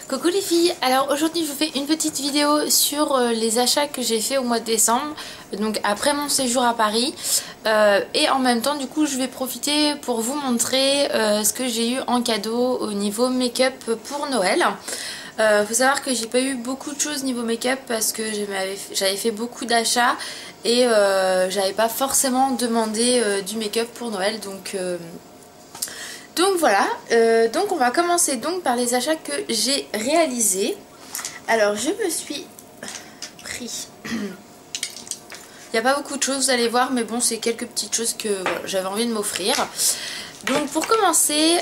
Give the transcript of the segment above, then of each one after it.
Coucou les filles, alors aujourd'hui je vous fais une petite vidéo sur les achats que j'ai fait au mois de décembre, donc après mon séjour à Paris, et en même temps du coup je vais profiter pour vous montrer ce que j'ai eu en cadeau au niveau make-up pour Noël. Faut savoir que j'ai pas eu beaucoup de choses niveau make-up parce que j'avais fait beaucoup d'achats et j'avais pas forcément demandé du make-up pour Noël, donc voilà, donc on va commencer donc par les achats que j'ai réalisés. Alors je me suis pris, il n'y a pas beaucoup de choses vous allez voir, mais bon c'est quelques petites choses que voilà, j'avais envie de m'offrir. Donc pour commencer,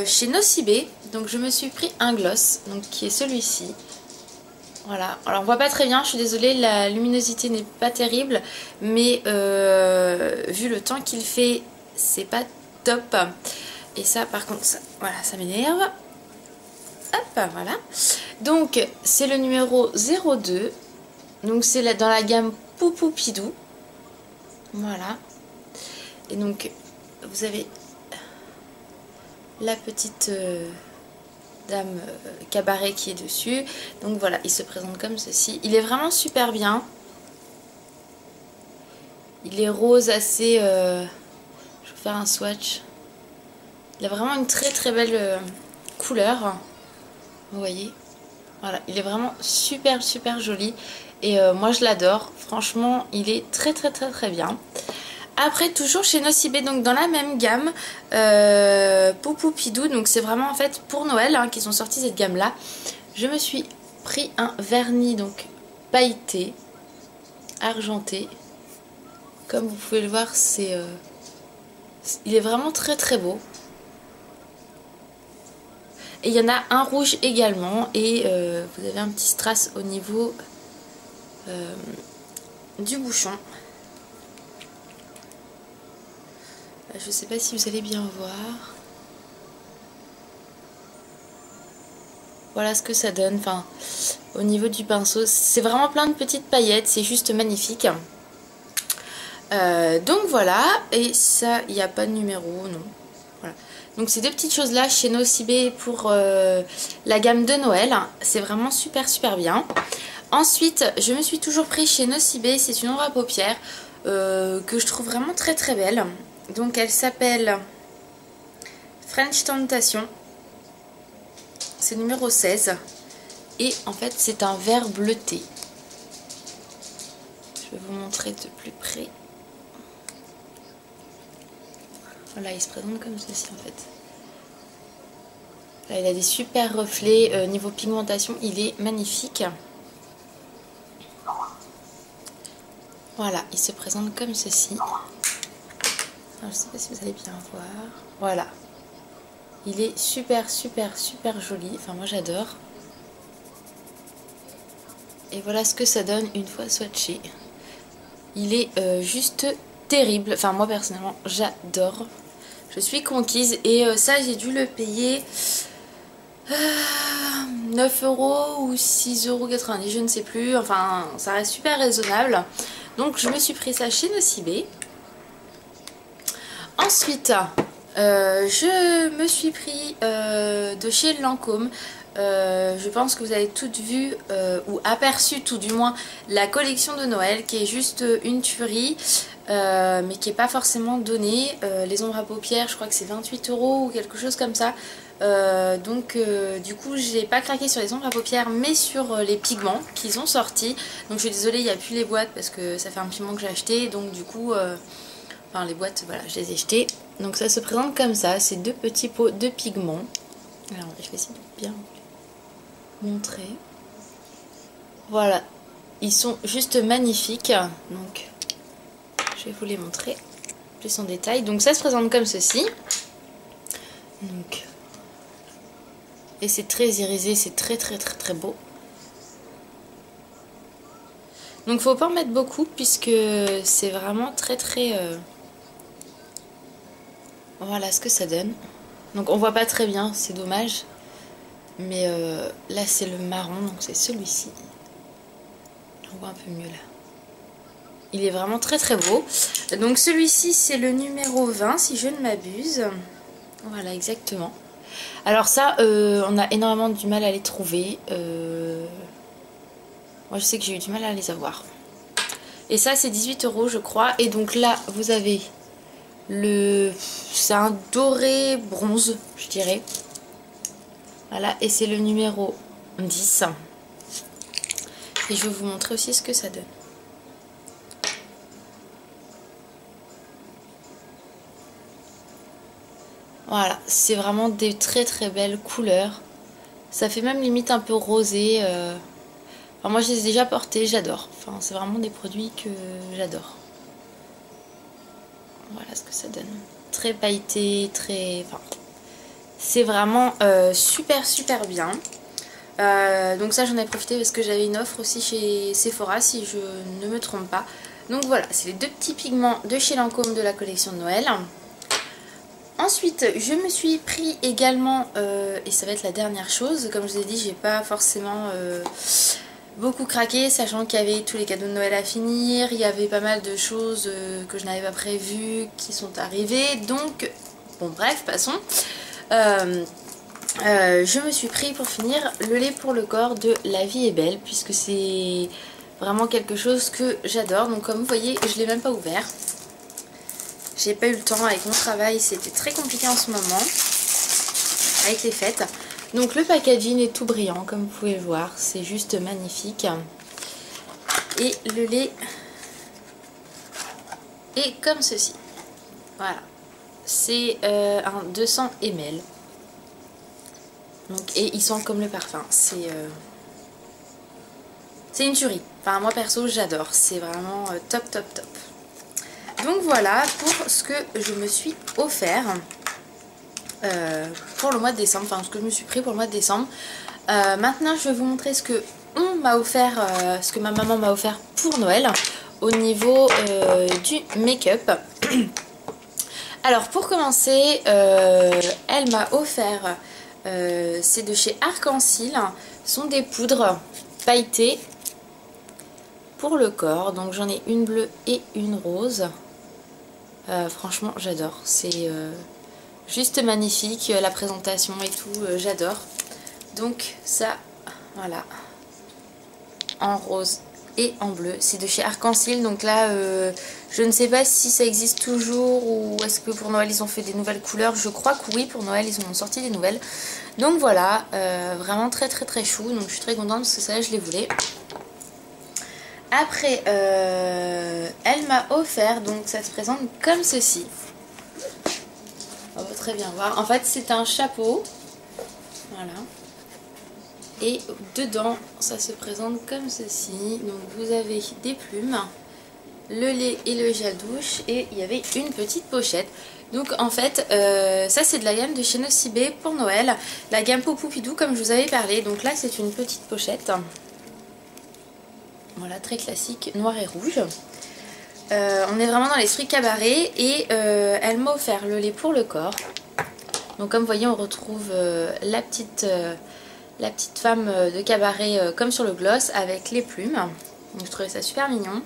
chez Nocibé, donc je me suis pris un gloss, donc qui est celui-ci. Voilà, alors on voit pas très bien, je suis désolée, la luminosité n'est pas terrible, mais vu le temps qu'il fait, c'est pas top. Et ça par contre, voilà, ça m'énerve. Hop, voilà. Donc c'est le numéro 02. Donc c'est dans la gamme Poupoupidou. Voilà. Et donc vous avez la petite dame cabaret qui est dessus. Donc voilà, il se présente comme ceci. Il est vraiment super bien. Il est rose assez... je vais vous faire un swatch. Il a vraiment une très très belle couleur. Vous voyez, voilà, il est vraiment super joli. Et moi je l'adore. Franchement, il est très bien. Après, toujours chez Nocibé, donc dans la même gamme, Poupoupidou. Donc c'est vraiment en fait pour Noël hein, qu'ils ont sorti cette gamme là. Je me suis pris un vernis donc pailleté, argenté. Comme vous pouvez le voir, il est vraiment très beau. Et il y en a un rouge également. Et vous avez un petit strass au niveau du bouchon. Je sais pas si vous allez bien voir. Voilà ce que ça donne. Enfin, au niveau du pinceau, c'est vraiment plein de petites paillettes. C'est juste magnifique. Donc voilà. Et ça, il n'y a pas de numéro, non. Voilà. Donc ces deux petites choses là chez Nocibé pour la gamme de Noël. C'est vraiment super bien. Ensuite, je me suis toujours pris chez Nocibé. C'est une ombre à paupières que je trouve vraiment très belle. Donc elle s'appelle French Tentation. C'est numéro 16. Et en fait c'est un vert bleuté. Je vais vous montrer de plus près. Voilà, il se présente comme ceci en fait. Là, il a des super reflets. Niveau pigmentation, il est magnifique. Voilà, il se présente comme ceci. Alors, je ne sais pas si vous allez bien voir. Voilà. Il est super joli. Enfin, moi j'adore. Et voilà ce que ça donne une fois swatché. Il est juste terrible. Enfin, moi personnellement, j'adore. Je suis conquise. Et ça, j'ai dû le payer 9 € ou 6,90 €, je ne sais plus. Enfin, ça reste super raisonnable. Donc, je me suis pris ça chez Nocibé. Ensuite, je me suis pris de chez Lancôme. Je pense que vous avez toutes vu ou aperçu tout du moins la collection de Noël qui est juste une tuerie mais qui n'est pas forcément donnée. Les ombres à paupières, je crois que c'est 28 € ou quelque chose comme ça. Donc du coup j'ai pas craqué sur les ombres à paupières mais sur les pigments qu'ils ont sortis. Donc je suis désolée, il n'y a plus les boîtes parce que ça fait un petit moment que j'ai acheté. Donc du coup... Enfin les boîtes, voilà, je les ai jetées. Donc ça se présente comme ça, c'est deux petits pots de pigments. Alors je vais essayer de bien montrer. Voilà, ils sont juste magnifiques. Donc je vais vous les montrer plus en détail. Donc ça se présente comme ceci. Donc, et c'est très irisé, c'est très beau. Donc faut pas en mettre beaucoup puisque c'est vraiment très voilà ce que ça donne. Donc on voit pas très bien, c'est dommage. Mais là c'est le marron, donc c'est celui-ci. On voit un peu mieux là. Il est vraiment très beau. Donc celui-ci c'est le numéro 20 si je ne m'abuse. Voilà exactement. Alors ça, on a énormément du mal à les trouver. Moi je sais que j'ai eu du mal à les avoir. Et ça c'est 18 € je crois. Et donc là vous avez c'est un doré bronze je dirais. Voilà, et c'est le numéro 10. Et je vais vous montrer aussi ce que ça donne. Voilà, c'est vraiment des très très belles couleurs. Ça fait même limite un peu rosé. Enfin, moi je les ai déjà portés, j'adore. Enfin, c'est vraiment des produits que j'adore. Voilà ce que ça donne. Très pailleté, très... Enfin, c'est vraiment super super bien. Donc ça j'en ai profité parce que j'avais une offre aussi chez Sephora si je ne me trompe pas. Donc voilà, c'est les deux petits pigments de chez Lancôme de la collection de Noël. Ensuite je me suis pris également, et ça va être la dernière chose, comme je vous ai dit j'ai pas forcément beaucoup craqué, sachant qu'il y avait tous les cadeaux de Noël à finir, il y avait pas mal de choses que je n'avais pas prévues qui sont arrivées, donc bon bref passons. Je me suis pris pour finir le lait pour le corps de La Vie est Belle, puisque c'est vraiment quelque chose que j'adore. Donc comme vous voyez, je ne l'ai même pas ouvert. J'ai pas eu le temps avec mon travail, c'était très compliqué en ce moment, avec les fêtes. Donc le packaging est tout brillant, comme vous pouvez le voir, c'est juste magnifique. Et le lait est comme ceci. Voilà, c'est un 200 ml. Donc, et il sent comme le parfum, c'est une tuerie. Enfin moi perso j'adore, c'est vraiment top top top. Donc voilà pour ce que je me suis offert pour le mois de décembre, enfin ce que je me suis pris pour le mois de décembre. Maintenant je vais vous montrer ce que on m'a offert, ce que ma maman m'a offert pour Noël au niveau du make-up. Alors pour commencer, elle m'a offert, c'est de chez Arc-en-Ciel, ce sont des poudres pailletées pour le corps. Donc j'en ai une bleue et une rose. Franchement j'adore, c'est juste magnifique, la présentation et tout, j'adore. Donc ça, voilà, en rose et en bleu, c'est de chez Arc-en-Ciel. Donc là je ne sais pas si ça existe toujours ou est-ce que pour Noël ils ont fait des nouvelles couleurs. Je crois que oui, pour Noël ils ont sorti des nouvelles. Donc voilà, vraiment très très très chou, donc je suis très contente parce que ça je les voulais. Après, elle m'a offert, donc ça se présente comme ceci. On peut très bien voir. En fait, c'est un chapeau. Voilà. Et dedans, ça se présente comme ceci. Donc, vous avez des plumes, le lait et le gel douche. Et il y avait une petite pochette. Donc, en fait, ça, c'est de la gamme de chez Nocibé pour Noël. La gamme Poupidou, comme je vous avais parlé. Donc là, c'est une petite pochette. Voilà, très classique, noir et rouge. On est vraiment dans l'esprit cabaret. Et elle m'a offert le lait pour le corps. Donc comme vous voyez, on retrouve la petite femme de cabaret comme sur le gloss avec les plumes. Donc je trouvais ça super mignon.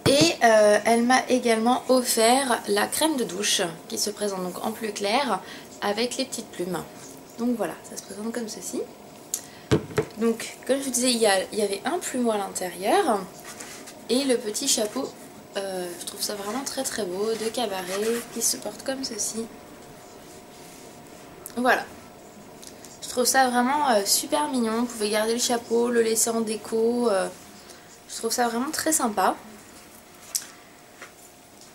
Et elle m'a également offert la crème de douche qui se présente donc en plus clair avec les petites plumes. Donc voilà, ça se présente comme ceci. Donc comme je vous disais, il y avait un plumeau à l'intérieur et le petit chapeau, je trouve ça vraiment très très beau, de cabaret qui se porte comme ceci. Voilà, je trouve ça vraiment super mignon. Vous pouvez garder le chapeau, le laisser en déco, je trouve ça vraiment très sympa.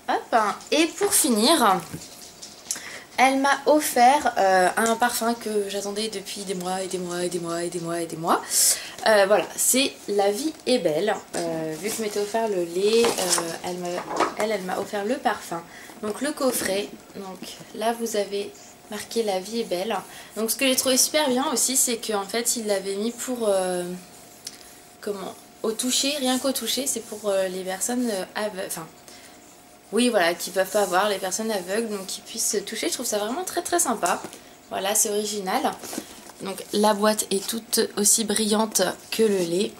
Hop. Et pour finir, elle m'a offert un parfum que j'attendais depuis des mois et des mois et des mois et des mois et des mois. Voilà, c'est La Vie est Belle. Vu que je m'étais offert le lait, elle m'a offert le parfum. Donc le coffret, donc là vous avez marqué La Vie est Belle. Donc ce que j'ai trouvé super bien aussi, c'est qu'en fait il l'avait mis pour, comment, au toucher, rien qu'au toucher, c'est pour les personnes aveugles, enfin... Oui, voilà, qui peuvent pas voir, les personnes aveugles, donc qui puissent se toucher. Je trouve ça vraiment très très sympa. Voilà, c'est original. Donc la boîte est toute aussi brillante que le lait.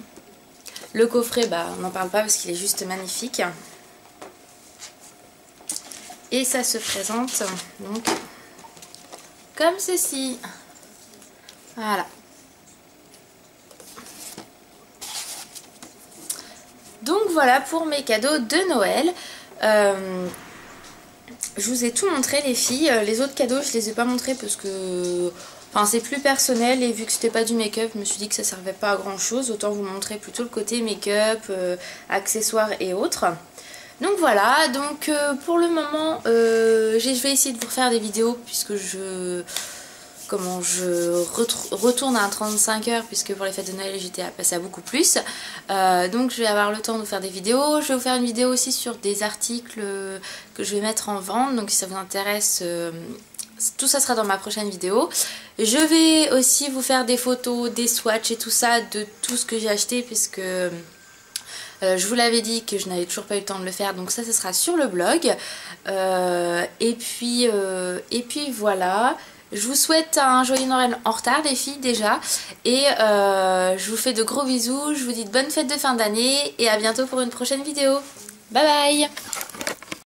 Le coffret, bah on n'en parle pas parce qu'il est juste magnifique. Et ça se présente donc comme ceci. Voilà. Donc voilà pour mes cadeaux de Noël. Je vous ai tout montré les filles. Les autres cadeaux je les ai pas montrés parce que enfin, c'est plus personnel et vu que c'était pas du make-up, je me suis dit que ça servait pas à grand chose. Autant vous montrer plutôt le côté make-up, accessoires et autres. Donc voilà, donc pour le moment je vais essayer de vous refaire des vidéos puisque je retourne à 35 heures puisque pour les fêtes de Noël j'étais passée à beaucoup plus. Donc je vais avoir le temps de vous faire des vidéos. Je vais vous faire une vidéo aussi sur des articles que je vais mettre en vente, donc si ça vous intéresse, tout ça sera dans ma prochaine vidéo. Je vais aussi vous faire des photos, des swatchs et tout ça de tout ce que j'ai acheté puisque je vous l'avais dit que je n'avais toujours pas eu le temps de le faire, donc ça sera sur le blog. Et puis voilà. Je vous souhaite un joyeux Noël en retard les filles déjà. Et je vous fais de gros bisous. Je vous dis de bonnes fêtes de fin d'année et à bientôt pour une prochaine vidéo. Bye bye.